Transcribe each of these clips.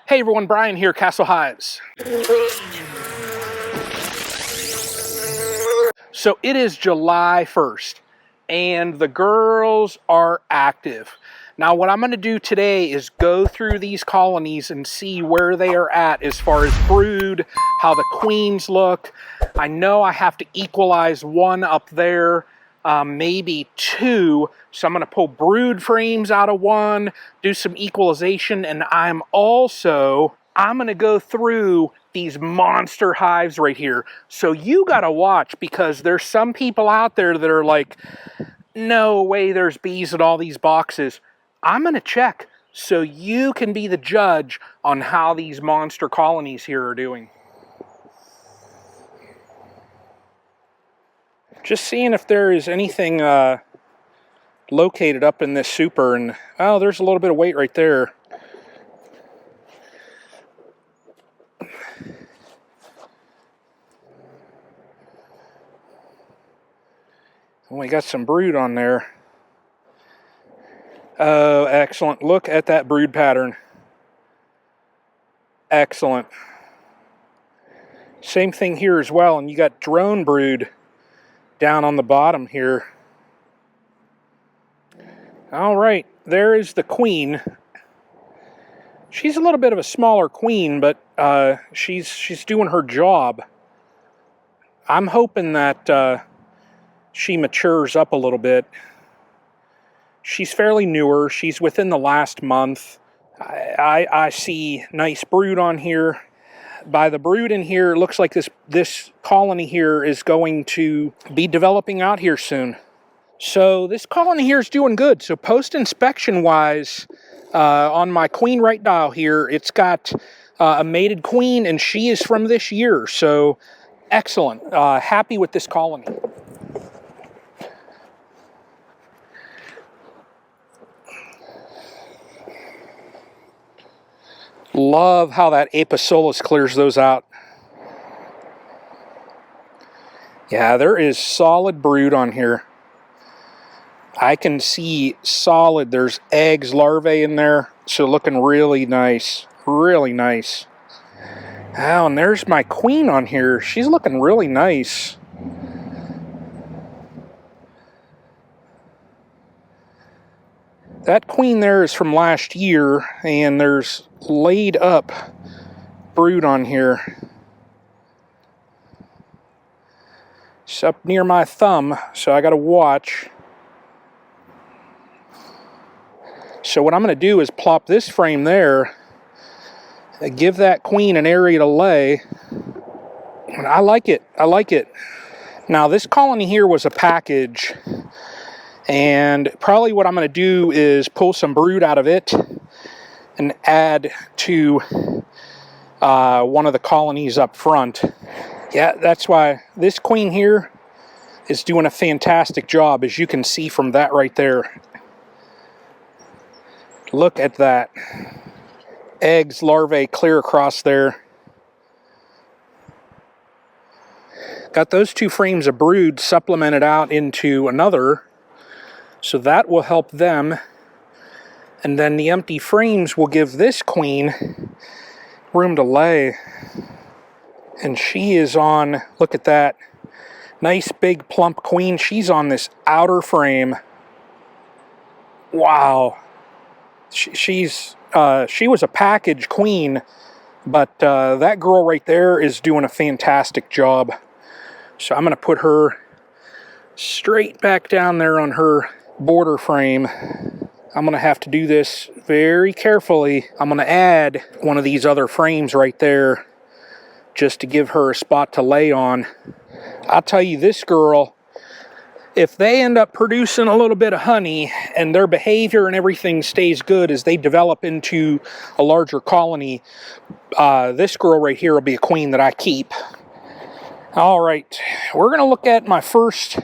Hey everyone, Brian here, Castle Hives. So it is July 1st and the girls are active. Now what I'm going to do today is go through these colonies and see where they are at as far as brood, how the queens look. I know I have to equalize one up there, maybe two. So I'm going to pull brood frames out of one, do some equalization, and I'm going to go through these monster hives right here. So you got to watch, because there's some people out there that are like, no way there's bees in all these boxes. I'm going to check so you can be the judge on how these monster colonies here are doing. Just seeing if there is anything located up in this super, and oh, there's a little bit of weight right there. And we got some brood on there. Oh, excellent. Look at that brood pattern. Excellent. Same thing here as well, and you got drone brood down on the bottom here. All right, there is the queen. She's a little bit of a smaller queen, but she's doing her job. I'm hoping that she matures up a little bit. She's fairly newer. She's within the last month. I see nice brood on here. By the brood in here, it looks like this colony here is going to be developing out here soon. So this colony here is doing good. So post-inspection wise, on my queen right dial here, it's got a mated queen, and she is from this year. So excellent. Happy with this colony. Love how that Apisolus clears those out. Yeah, there is solid brood on here. I can see solid. There's eggs, larvae in there. So looking really nice. Really nice. Oh, and there's my queen on here. She's looking really nice. That queen there is from last year, and there's laid up brood on here. It's up near my thumb, so I got to watch. So what I'm going to do is plop this frame there, and give that queen an area to lay. And I like it. I like it. Now this colony here was a package, and probably what I'm going to do is pull some brood out of it and add to one of the colonies up front. Yeah, that's why this queen here is doing a fantastic job, as you can see from that right there. Look at that. Eggs, larvae clear across there. Got those two frames of brood supplemented out into another, so that will help them. And then the empty frames will give this queen room to lay. And she is on, look at that, nice big plump queen. She's on this outer frame. Wow. She was a package queen, but that girl right there is doing a fantastic job. So I'm going to put her straight back down there on her border frame. I'm going to have to do this very carefully. I'm going to add one of these other frames right there just to give her a spot to lay on. I'll tell you, this girl, if they end up producing a little bit of honey and their behavior and everything stays good as they develop into a larger colony, this girl right here will be a queen that I keep. All right, we're going to look at my first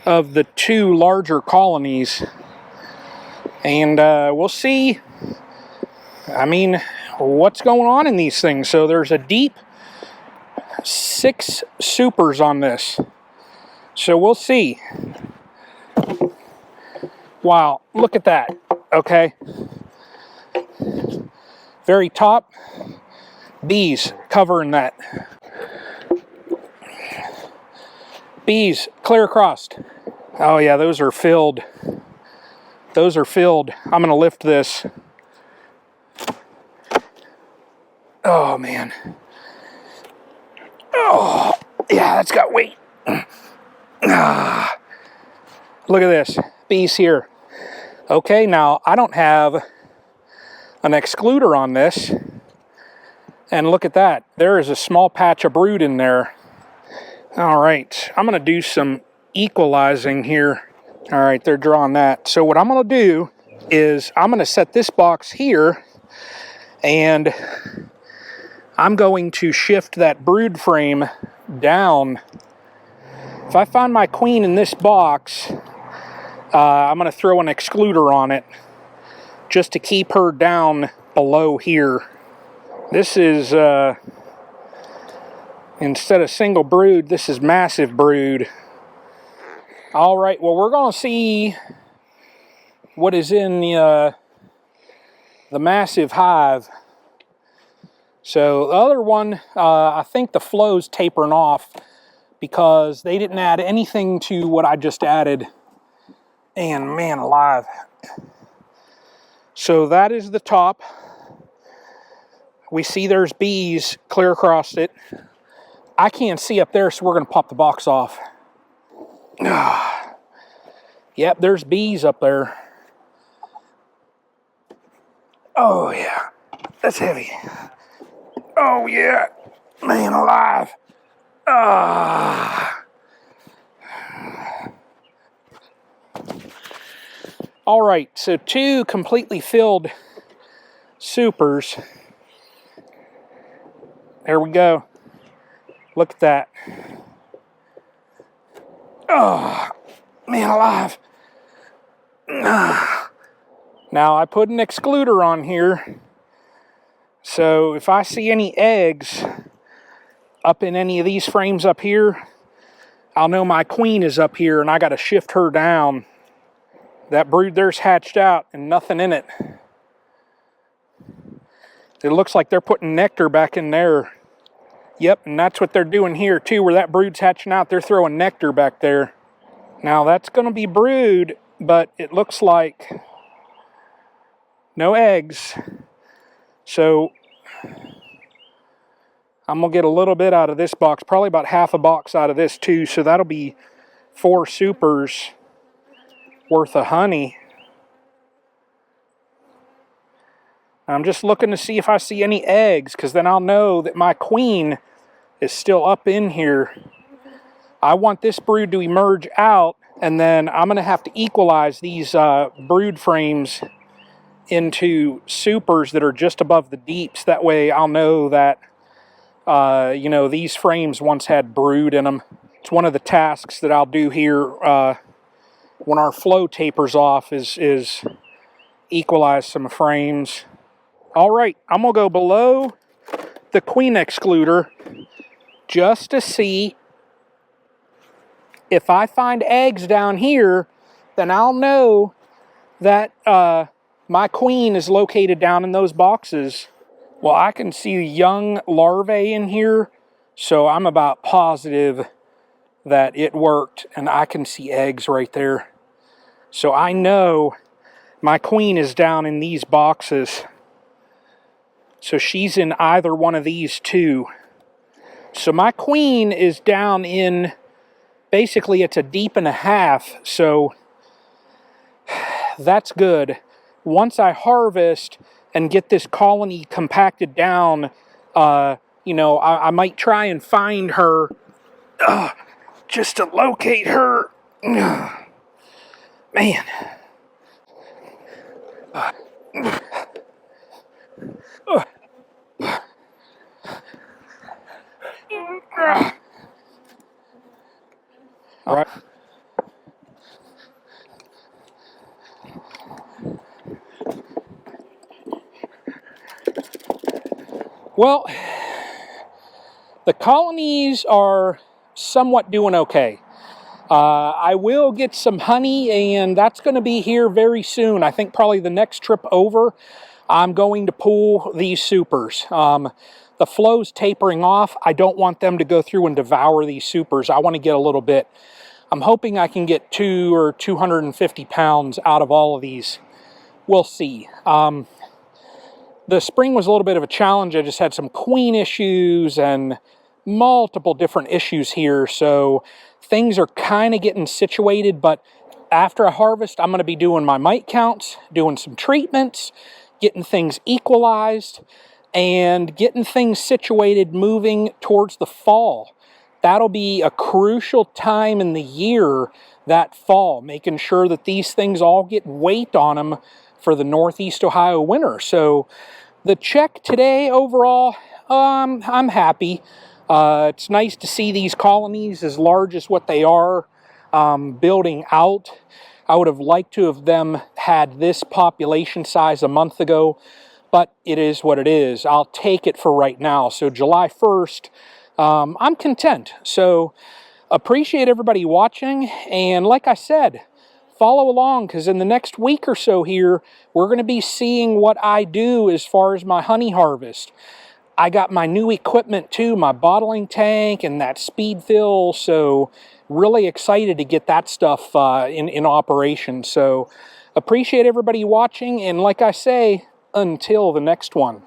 of the two larger colonies, and we'll see, what's going on in these things. So there's a deep 6 supers on this. So we'll see. Wow, look at that. Okay. Very top, bees covering that. Bees clear across. Oh yeah, those are filled. Those are filled. I'm gonna lift this. Oh man. Oh yeah, that's got weight. Look at this, bees here. Okay, now I don't have an excluder on this. And look at that, there is a small patch of brood in there. All right, I'm gonna do some equalizing here. All right, they're drawing that. So what I'm gonna do is I'm gonna set this box here and I'm going to shift that brood frame down. If I find my queen in this box, I'm gonna throw an excluder on it just to keep her down below here. This is, instead of single brood, this is massive brood. All right, well, we're gonna see what is in the massive hive. So the other one, I think the flow's tapering off because they didn't add anything to what I just added. And man alive. So that is the top. We see there's bees clear across it. I can't see up there, so we're gonna pop the box off. Yep, there's bees up there. Oh yeah, that's heavy. Oh yeah, man alive. All right, so 2 completely filled supers. There we go. Look at that. Oh, man alive. Now I put an excluder on here. So if I see any eggs up in any of these frames up here, I'll know my queen is up here and I got to shift her down. That brood there's hatched out and nothing in it. It looks like they're putting nectar back in there. Yep, and that's what they're doing here too, where that brood's hatching out, they're throwing nectar back there. Now that's gonna be brood, but it looks like no eggs. So I'm gonna get a little bit out of this box, probably about half a box out of this too, so that'll be 4 supers worth of honey. I'm just looking to see if I see any eggs, because then I'll know that my queen is still up in here. I want this brood to emerge out, and then I'm going to have to equalize these brood frames into supers that are just above the deeps. That way I'll know that, you know, these frames once had brood in them. It's one of the tasks that I'll do here when our flow tapers off is equalize some frames. All right, I'm gonna go below the queen excluder just to see if I find eggs down here, then I'll know that my queen is located down in those boxes. Well, I can see young larvae in here, so I'm about positive that it worked, and I can see eggs right there. So I know my queen is down in these boxes. So she's in either one of these 2. So my queen is down in, basically it's a deep and a half, so that's good. Once I harvest and get this colony compacted down, you know, I might try and find her just to locate her. Man. All right. Well, the colonies are somewhat doing okay. I will get some honey, and that's going to be here very soon. I think probably the next trip over, I'm going to pull these supers. The flow's tapering off. I don't want them to go through and devour these supers. I want to get a little bit. I'm hoping I can get 2 or 250 pounds out of all of these. We'll see. The spring was a little bit of a challenge. I just had some queen issues and multiple different issues here. So things are kind of getting situated, but after I harvest, I'm going to be doing my mite counts, doing some treatments, getting things equalized, and getting things situated moving towards the fall. That'll be a crucial time in the year, that fall, making sure that these things all get weight on them for the Northeast Ohio winter. So the check today overall, I'm happy. It's nice to see these colonies as large as what they are building out. I would have liked to have them had this population size a month ago, but it is what it is. I'll take it for right now. So July 1st, I'm content. So appreciate everybody watching, and like I said, follow along, because in the next week or so here, we're going to be seeing what I do as far as my honey harvest. I got my new equipment too, my bottling tank and that speed fill, so really excited to get that stuff in operation. So appreciate everybody watching, and like I say, until the next one.